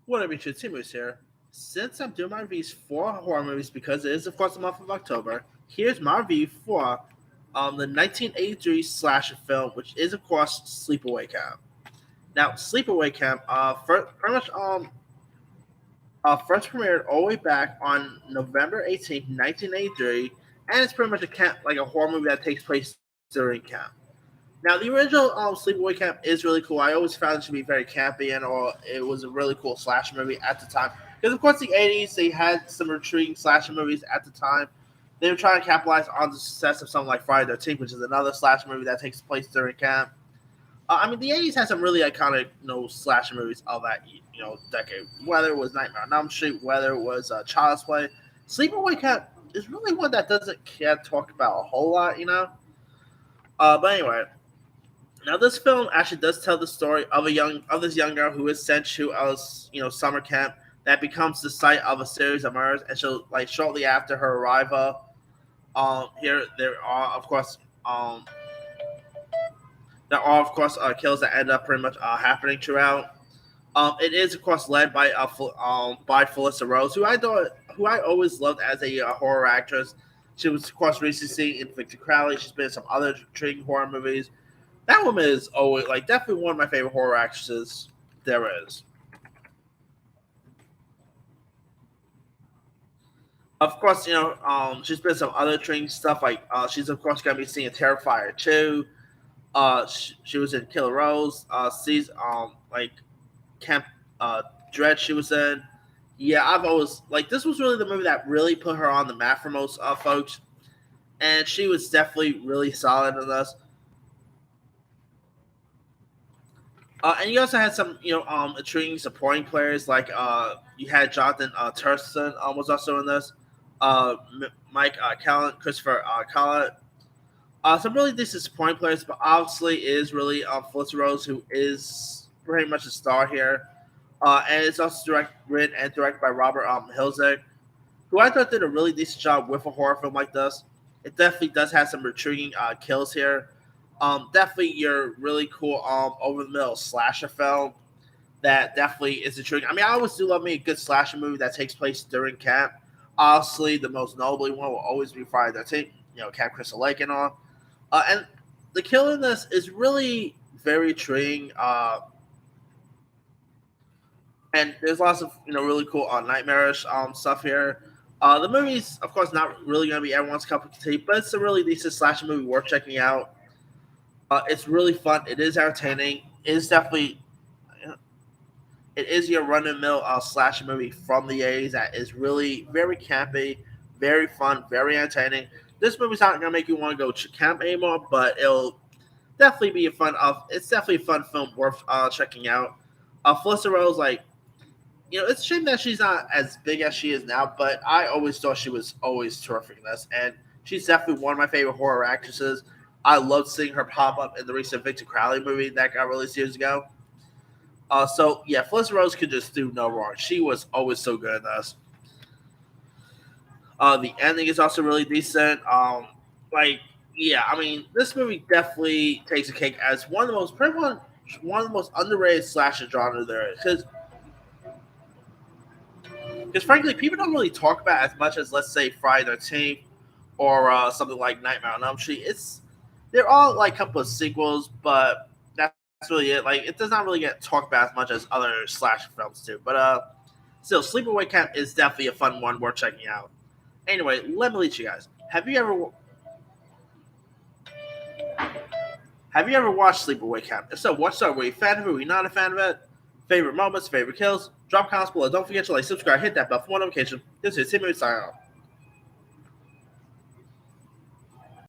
What up, YouTube? Timus here. Since I'm doing my reviews for horror movies because it is, of course, the month of October, here's my review for the 1983 slasher film, which is, of course, Sleepaway Camp. Now, Sleepaway Camp, pretty much, first premiered all the way back on November 18th, 1983, and it's pretty much a camp, like a horror movie that takes place during camp. Now, the original Sleepaway Camp is really cool. I always found it to be very campy, and or it was a really cool slasher movie at the time. Because of course, the '80s they had some intriguing slasher movies at the time. They were trying to capitalize on the success of something like Friday the 13th, which is another slasher movie that takes place during camp. I mean, the '80s had some really iconic, slasher movies of that decade. Whether it was Nightmare on Elm Street, whether it was Child's Play, Sleepaway Camp is really one that doesn't get talked about a whole lot. But anyway, now, this film actually does tell the story of this young girl who is sent to a summer camp that becomes the site of a series of murders, and she'll like shortly after her arrival. Here there are of course kills that end up pretty much happening throughout. It is of course led by Felissa Rose, who I always loved as a horror actress. She was of course recently seen in Victor Crowley. She's been in some other intriguing horror movies. That woman is always like definitely one of my favorite horror actresses there is. Of course, she's been in some other intriguing stuff like she's of course gonna be seeing Terrifier 2. She was in Killer Rose. Sees like Camp Dread. She was in. Yeah, I've always like this was really the movie that really put her on the map for most folks, and she was definitely really solid in this. And you also had some, intriguing supporting players like you had Jonathan Turson was also in this. Mike Callan, Christopher Collett. Some really decent supporting players, but obviously is really Felicity Rose, who is pretty much a star here. And it's also written and directed by Robert Hilzig, who I thought did a really decent job with a horror film like this. It definitely does have some intriguing kills here. Definitely your really cool over the middle slasher film that definitely is intriguing. I mean, I always do love me a good slasher movie that takes place during camp. Obviously, the most notably one will always be Friday the 13th, Camp Crystal Lake and all. And the kill in this is really very intriguing. And there's lots of really cool nightmarish stuff here. The movie's of course not really gonna be everyone's cup of tea, but it's a really decent slasher movie worth checking out. It's really fun. It is entertaining. It is your run of the mill slasher movie from the '80s that is really very campy, very fun, very entertaining. This movie's not gonna make you want to go to camp anymore, but it'll definitely be a fun. It's definitely a fun film worth checking out. Felissa Rose, like it's a shame that she's not as big as she is now, but I always thought she was always terrific in this, and she's definitely one of my favorite horror actresses. I loved seeing her pop up in the recent Victor Crowley movie that got released years ago. So yeah, Felicity Rose could just do no wrong. She was always so good in this. The ending is also really decent. Like yeah, I mean, this movie definitely takes a cake as one of the most underrated slasher genre there is. Because frankly, people don't really talk about as much as let's say Friday the 13th or something like Nightmare on Elm Street. They're all like a couple of sequels, but that's really it. Like it does not really get talked about as much as other slasher films do. But still, Sleepaway Camp is definitely a fun one worth checking out. Anyway, let me lead you guys. Have you ever watched Sleepaway Camp? If so, what star were you a fan of it? Were you not a fan of it? Favorite moments, favorite kills? Drop comments below. Don't forget to like, subscribe, hit that bell for more notification. This is Timmy signing off.